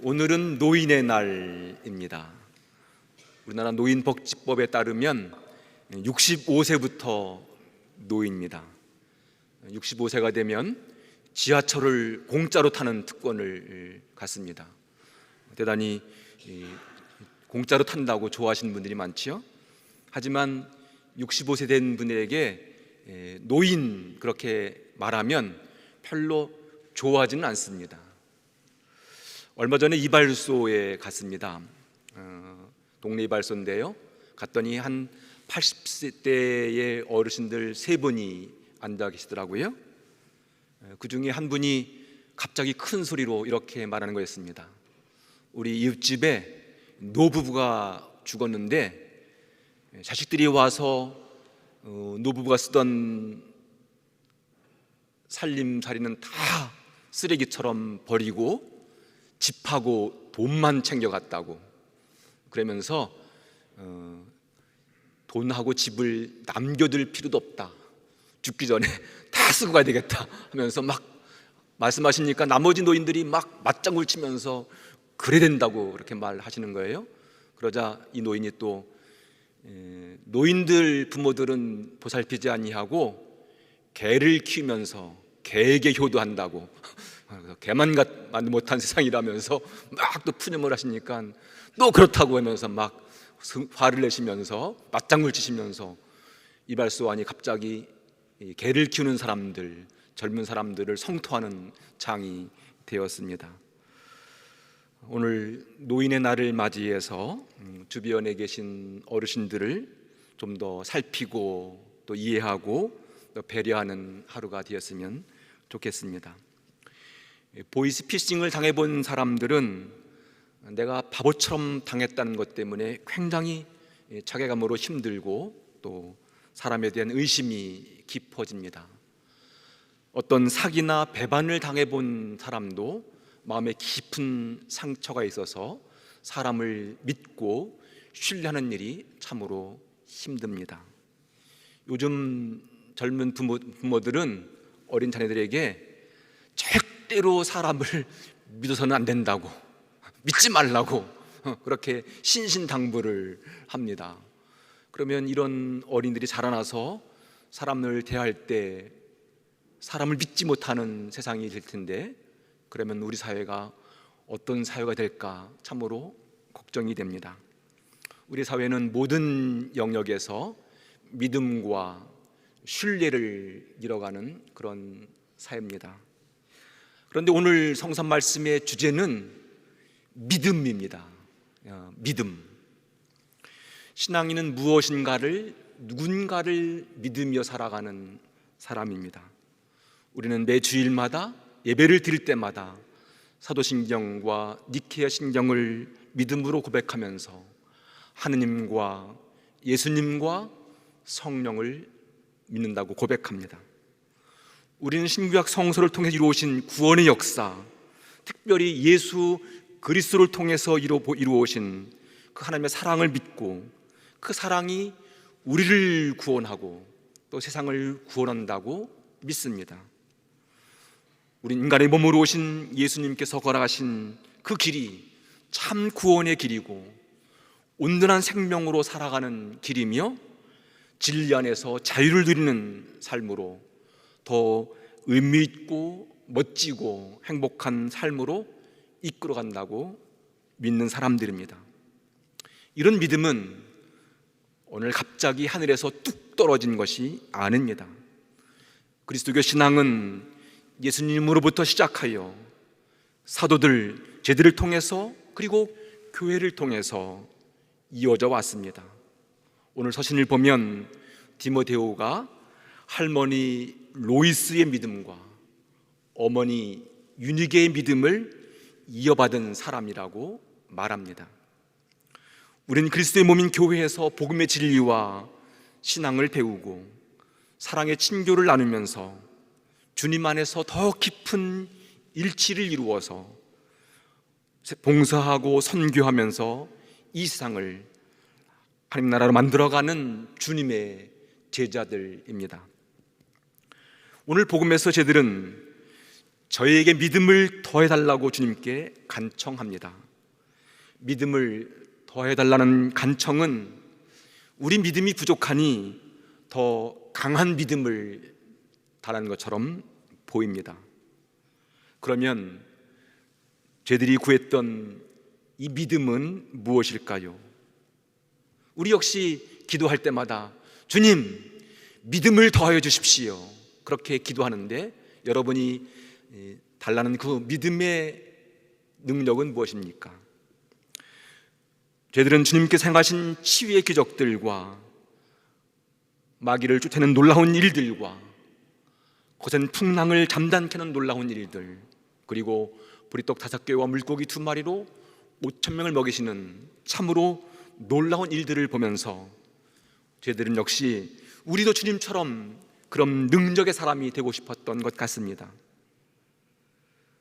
오늘은 노인의 날입니다. 우리나라 노인복지법에 따르면 65세부터 노인입니다. 65세가 되면 지하철을 공짜로 타는 특권을 갖습니다. 대단히 공짜로 탄다고 좋아하시는 분들이 많지요. 하지만 65세 된 분에게 노인 그렇게 말하면 별로 좋아하지는 않습니다. 얼마 전에 이발소에 갔습니다. 동네 이발소인데요. 갔더니 한 80세대의 어르신들 3분이 앉아 계시더라고요. 그 중에 한 분이 갑자기 큰 소리로 이렇게 말하는 거였습니다. 우리 이웃집에 노부부가 죽었는데 자식들이 와서 노부부가 쓰던 살림살이는 다 쓰레기처럼 버리고 집하고 돈만 챙겨갔다고. 그러면서 돈하고 집을 남겨둘 필요도 없다, 죽기 전에 다 쓰고 가야 되겠다 하면서 막 말씀하시니까 나머지 노인들이 막 맞장구를 치면서 그래야 된다고 그렇게 말하시는 거예요. 그러자 이 노인이 또 노인들 부모들은 보살피지 아니하고 개를 키우면서 개에게 효도한다고, 개만 못한 세상이라면서 막 또 푸념을 하시니까 또 그렇다고 하면서 막 화를 내시면서 맞장구를 치시면서 이발소 안이 갑자기 개를 키우는 사람들, 젊은 사람들을 성토하는 장이 되었습니다. 오늘 노인의 날을 맞이해서 주변에 계신 어르신들을 좀 더 살피고 또 이해하고 또 배려하는 하루가 되었으면 좋겠습니다. 보이스피싱을 당해본 사람들은 내가 바보처럼 당했다는 것 때문에 굉장히 자괴감으로 힘들고 또 사람에 대한 의심이 깊어집니다. 어떤 사기나 배반을 당해본 사람도 마음에 깊은 상처가 있어서 사람을 믿고 신뢰하는 일이 참으로 힘듭니다. 요즘 젊은 부모들은 어린 자녀들에게 절대로 사람을 믿어서는 안 된다고, 믿지 말라고 그렇게 신신당부를 합니다. 그러면 이런 어린이들이 자라나서 사람을 대할 때 사람을 믿지 못하는 세상이 될 텐데, 그러면 우리 사회가 어떤 사회가 될까 참으로 걱정이 됩니다. 우리 사회는 모든 영역에서 믿음과 신뢰를 잃어가는 그런 사회입니다. 그런데 오늘 성선 말씀의 주제는 믿음입니다. 믿음. 신앙인은 무엇인가를, 누군가를 믿으며 살아가는 사람입니다. 우리는 매 주일마다 예배를 드릴 때마다 사도신경과 니케아 신경을 믿음으로 고백하면서 하느님과 예수님과 성령을 믿는다고 고백합니다. 우리는 신구약 성서를 통해 이루어진 구원의 역사, 특별히 예수 그리스도를 통해서 이루어진 그 하나님의 사랑을 믿고 그 사랑이 우리를 구원하고 또 세상을 구원한다고 믿습니다. 우리 인간의 몸으로 오신 예수님께서 걸어가신 그 길이 참 구원의 길이고 온전한 생명으로 살아가는 길이며 진리 안에서 자유를 누리는 삶으로 더 의미 있고 멋지고 행복한 삶으로 이끌어간다고 믿는 사람들입니다. 이런 믿음은 오늘 갑자기 하늘에서 뚝 떨어진 것이 아닙니다. 그리스도교 신앙은 예수님으로부터 시작하여 사도들, 제들을 통해서 그리고 교회를 통해서 이어져 왔습니다. 오늘 서신을 보면 디모데오가 할머니 로이스의 믿음과 어머니 유니게의 믿음을 이어받은 사람이라고 말합니다. 우리는 그리스도의 몸인 교회에서 복음의 진리와 신앙을 배우고 사랑의 친교를 나누면서 주님 안에서 더 깊은 일치를 이루어서 봉사하고 선교하면서 이 세상을 하나님 나라로 만들어가는 주님의 제자들입니다. 오늘 복음에서 저희들은 저에게 믿음을 더해달라고 주님께 간청합니다. 믿음을 더해달라는 간청은 우리 믿음이 부족하니 더 강한 믿음을 달라는 것처럼 보입니다. 그러면 저희들이 구했던 이 믿음은 무엇일까요? 우리 역시 기도할 때마다 주님, 믿음을 더하여 주십시오, 그렇게 기도하는데 여러분이 달라는 그 믿음의 능력은 무엇입니까? 저희들은 주님께서 행하신 치유의 기적들과 마귀를 쫓아내는 놀라운 일들과 거센 풍랑을 잠잠케 하는 놀라운 일들, 그리고 보리떡 5개와 물고기 2마리로 5,000명을 먹이시는 참으로 놀라운 일들을 보면서 저희들은 역시 우리도 주님처럼 그런 능력의 사람이 되고 싶었던 것 같습니다.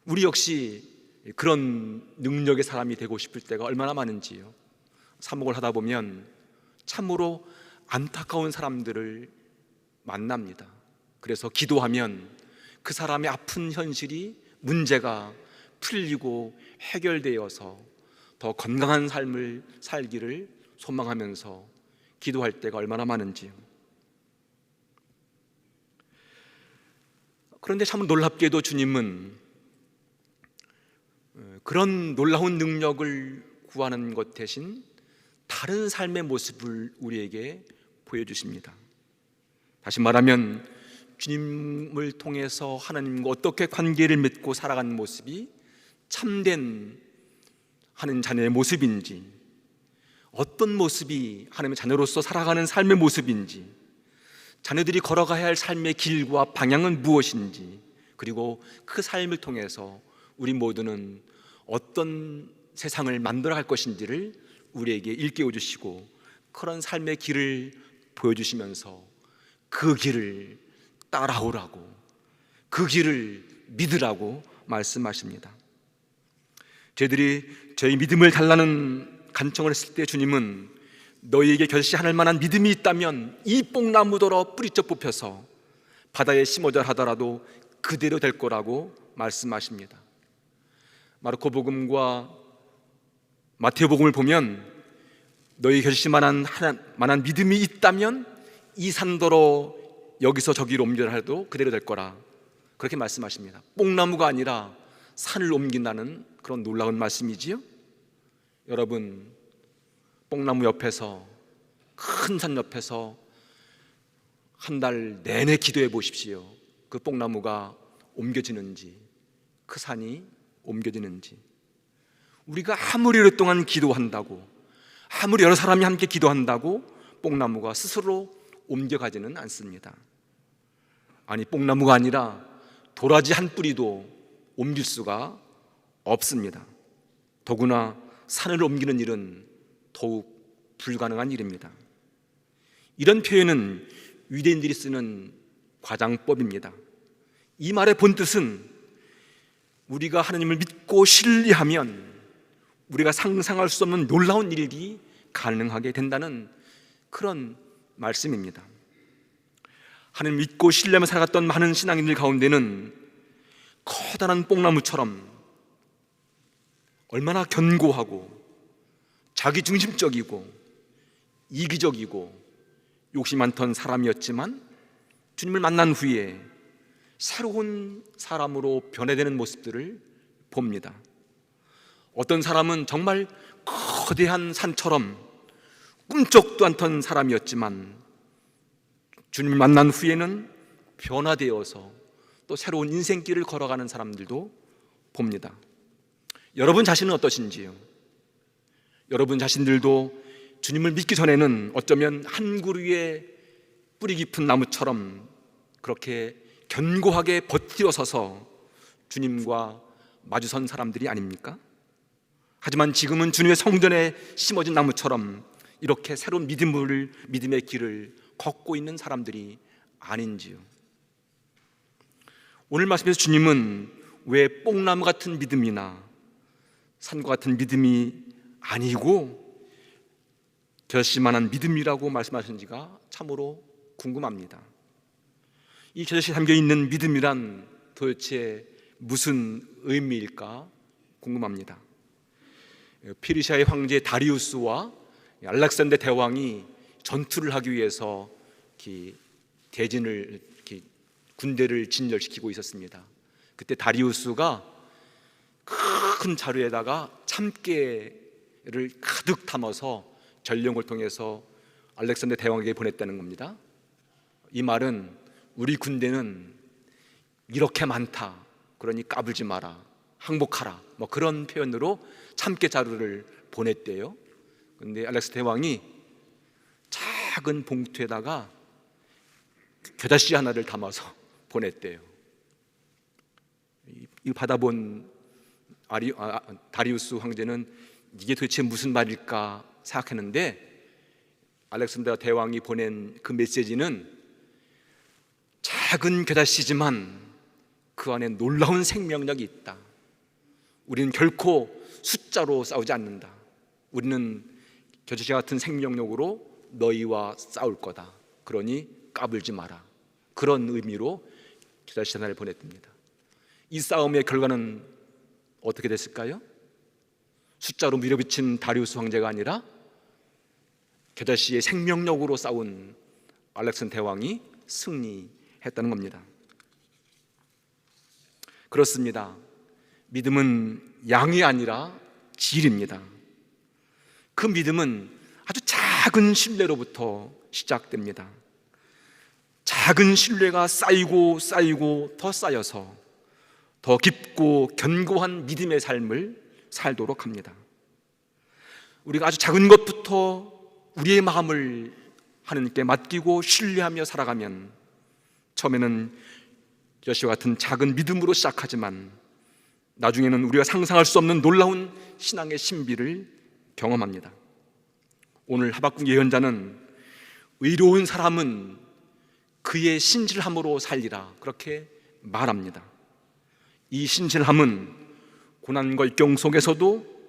우리 역시 그런 능력의 사람이 되고 싶을 때가 얼마나 많은지요. 사목을 하다 보면 참으로 안타까운 사람들을 만납니다. 그래서 기도하면 그 사람의 아픈 현실이, 문제가 풀리고 해결되어서 더 건강한 삶을 살기를 소망하면서 기도할 때가 얼마나 많은지요. 그런데 참 놀랍게도 주님은 그런 놀라운 능력을 구하는 것 대신 다른 삶의 모습을 우리에게 보여주십니다. 다시 말하면 주님을 통해서 하나님과 어떻게 관계를 맺고 살아가는 모습이 참된 하나님 자녀의 모습인지, 어떤 모습이 하나님의 자녀로서 살아가는 삶의 모습인지, 자녀들이 걸어가야 할 삶의 길과 방향은 무엇인지, 그리고 그 삶을 통해서 우리 모두는 어떤 세상을 만들어 갈 것인지를 우리에게 일깨워 주시고 그런 삶의 길을 보여주시면서 그 길을 따라오라고, 그 길을 믿으라고 말씀하십니다. 저희들이 저희 믿음을 달라는 간청을 했을 때 주님은 너희에게 결시할 만한 믿음이 있다면 이 뽕나무더러 뿌리쳐 뽑혀서 바다에 심어져 하더라도 그대로 될 거라고 말씀하십니다. 마르코복음과 마태복음을 보면 너희 결심만한 믿음이 있다면 이 산더러 여기서 저기로 옮겨라 해도 그대로 될 거라, 그렇게 말씀하십니다. 뽕나무가 아니라 산을 옮긴다는 그런 놀라운 말씀이지요. 여러분, 뽕나무 옆에서, 큰 산 옆에서 한 달 내내 기도해 보십시오. 그 뽕나무가 옮겨지는지, 그 산이 옮겨지는지. 우리가 아무리 오랫동안 기도한다고, 아무리 여러 사람이 함께 기도한다고 뽕나무가 스스로 옮겨가지는 않습니다. 아니, 뽕나무가 아니라 도라지 한 뿌리도 옮길 수가 없습니다. 더구나 산을 옮기는 일은 더욱 불가능한 일입니다. 이런 표현은 유대인들이 쓰는 과장법입니다. 이 말의 본뜻은 우리가 하나님을 믿고 신뢰하면 우리가 상상할 수 없는 놀라운 일이 가능하게 된다는 그런 말씀입니다. 하나님 믿고 신뢰하며 살아갔던 많은 신앙인들 가운데는 커다란 뽕나무처럼 얼마나 견고하고 자기중심적이고 이기적이고 욕심 많던 사람이었지만 주님을 만난 후에 새로운 사람으로 변해되는 모습들을 봅니다. 어떤 사람은 정말 거대한 산처럼 꿈쩍도 않던 사람이었지만 주님을 만난 후에는 변화되어서 또 새로운 인생길을 걸어가는 사람들도 봅니다. 여러분 자신은 어떠신지요? 여러분 자신들도 주님을 믿기 전에는 어쩌면 한 그루의 뿌리 깊은 나무처럼 그렇게 견고하게 버티어서서 주님과 마주선 사람들이 아닙니까? 하지만 지금은 주님의 성전에 심어진 나무처럼 이렇게 새로운 믿음의 길을 걷고 있는 사람들이 아닌지요? 오늘 말씀에서 주님은 왜 뽕나무 같은 믿음이나 산과 같은 믿음이 아니고 결실만한 믿음이라고 말씀하시는지가 참으로 궁금합니다. 이 결실이 담겨있는 믿음이란 도대체 무슨 의미일까 궁금합니다. 페르시아의 황제 다리우스와 알렉산더 대왕이 전투를 하기 위해서 대진을 군대를 진열시키고 있었습니다. 그때 다리우스가 큰 자루에다가 참깨를 가득 담아서 전령을 통해서 알렉산더 대왕에게 보냈다는 겁니다. 이 말은 우리 군대는 이렇게 많다, 그러니 까불지 마라, 항복하라, 뭐 그런 표현으로 참깨 자루를 보냈대요. 그런데 알렉산더 대왕이 작은 봉투에다가 겨자씨 하나를 담아서 보냈대요. 이 받아본 다리우스 황제는 이게 도대체 무슨 말일까 생각했는데, 알렉산더 대왕이 보낸 그 메시지는 작은 겨자씨지만 그 안에 놀라운 생명력이 있다. 우리는 결코 숫자로 싸우지 않는다. 우리는 겨자씨 같은 생명력으로 너희와 싸울 거다. 그러니 까불지 마라. 그런 의미로 겨자씨 하나를 보냈답니다. 이 싸움의 결과는 어떻게 됐을까요? 숫자로 밀어붙인 다리우스 황제가 아니라 겨자씨의 생명력으로 싸운 알렉산더 대왕이 승리했다는 겁니다. 그렇습니다. 믿음은 양이 아니라 질입니다. 그 믿음은 아주 작은 신뢰로부터 시작됩니다. 작은 신뢰가 쌓이고 쌓이고 더 쌓여서 더 깊고 견고한 믿음의 삶을 살도록 합니다. 우리가 아주 작은 것부터 우리의 마음을 하나님께 맡기고 신뢰하며 살아가면 처음에는 여시와 같은 작은 믿음으로 시작하지만 나중에는 우리가 상상할 수 없는 놀라운 신앙의 신비를 경험합니다. 오늘 하박국 예언자는 의로운 사람은 그의 신실함으로 살리라, 그렇게 말합니다. 이 신실함은 고난과 역경 속에서도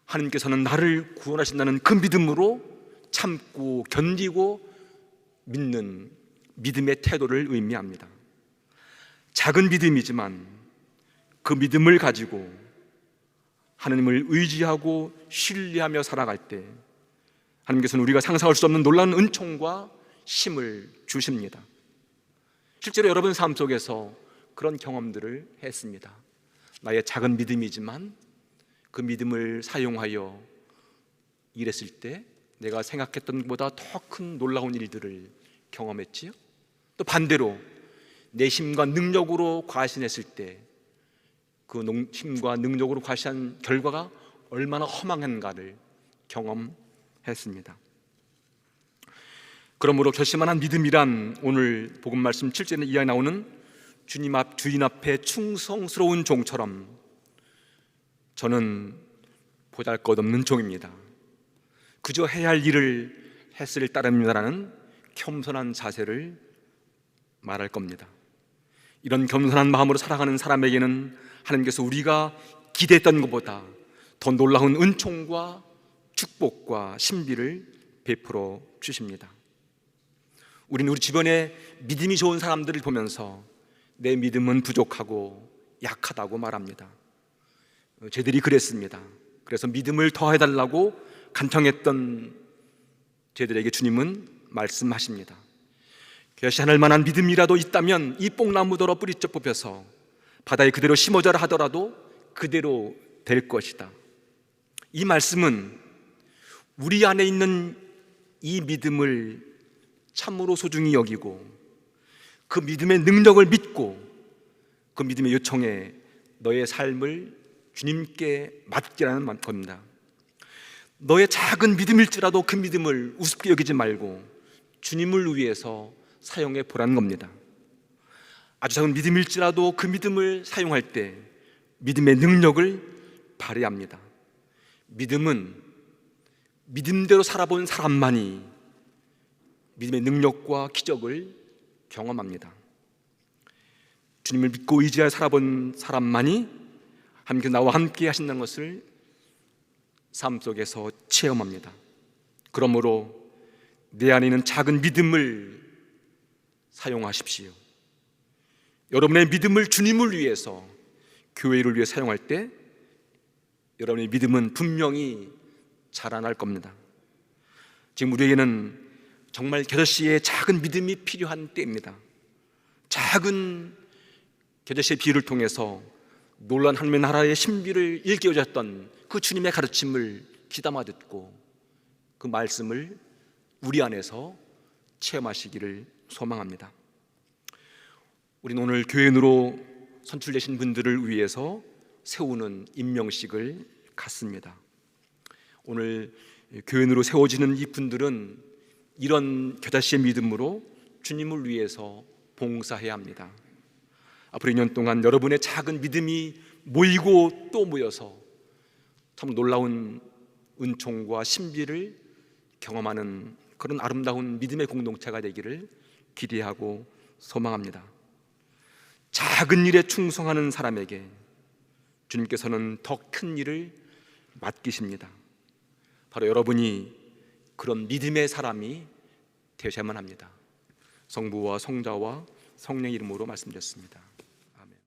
하나님께서는 나를 구원하신다는 그 믿음으로 참고 견디고 믿는 믿음의 태도를 의미합니다. 작은 믿음이지만 그 믿음을 가지고 하나님을 의지하고 신뢰하며 살아갈 때 하나님께서는 우리가 상상할 수 없는 놀라운 은총과 힘을 주십니다. 실제로 여러분 삶 속에서 그런 경험들을 했습니다. 나의 작은 믿음이지만 그 믿음을 사용하여 일했을 때 내가 생각했던 것보다 더 큰 놀라운 일들을 경험했지요. 또 반대로 내 힘과 능력으로 과신했을 때 그 힘과 능력으로 과시한 결과가 얼마나 허망한가를 경험했습니다. 그러므로 결심한 믿음이란 오늘 복음 말씀 7절에 이하에 나오는 주인 앞에 충성스러운 종처럼 저는 보잘것없는 종입니다, 그저 해야 할 일을 했을 따름입니다라는 겸손한 자세를 말할 겁니다. 이런 겸손한 마음으로 살아가는 사람에게는 하나님께서 우리가 기대했던 것보다 더 놀라운 은총과 축복과 신비를 베풀어 주십니다. 우리는 우리 주변에 믿음이 좋은 사람들을 보면서 내 믿음은 부족하고 약하다고 말합니다. 저희들이 그랬습니다. 그래서 믿음을 더해달라고 간청했던 저희들에게 주님은 말씀하십니다. 겨자씨 하늘 만한 믿음이라도 있다면 이 뽕나무더러 뿌리째 뽑혀서 바다에 그대로 심어져라 하더라도 그대로 될 것이다. 이 말씀은 우리 안에 있는 이 믿음을 참으로 소중히 여기고 그 믿음의 능력을 믿고 그 믿음의 요청에 너의 삶을 주님께 맡기라는 겁니다. 너의 작은 믿음일지라도 그 믿음을 우습게 여기지 말고 주님을 위해서 사용해 보라는 겁니다. 아주 작은 믿음일지라도 그 믿음을 사용할 때 믿음의 능력을 발휘합니다. 믿음은 믿음대로 살아본 사람만이 믿음의 능력과 기적을 경험합니다. 주님을 믿고 의지하여 살아본 사람만이 하나님께서 나와 함께 하신다는 것을 삶 속에서 체험합니다. 그러므로 내 안에 있는 작은 믿음을 사용하십시오. 여러분의 믿음을 주님을 위해서, 교회를 위해 사용할 때 여러분의 믿음은 분명히 자라날 겁니다. 지금 우리에게는 정말 겨자씨의 작은 믿음이 필요한 때입니다. 작은 겨자씨의 비유를 통해서 놀란 하나님의 나라의 신비를 일깨워줬던 그 주님의 가르침을 귀담아 듣고 그 말씀을 우리 안에서 체험하시기를 소망합니다. 우리는 오늘 교인으로 선출되신 분들을 위해서 세우는 임명식을 갖습니다. 오늘 교인으로 세워지는 이 분들은 이런 겨자씨의 믿음으로 주님을 위해서 봉사해야 합니다. 앞으로 2년 동안 여러분의 작은 믿음이 모이고 또 모여서 참 놀라운 은총과 신비를 경험하는 그런 아름다운 믿음의 공동체가 되기를 기대하고 소망합니다. 작은 일에 충성하는 사람에게 주님께서는 더 큰 일을 맡기십니다. 바로 여러분이 그런 믿음의 사람이 되셔야만 합니다. 성부와 성자와 성령의 이름으로 말씀드렸습니다.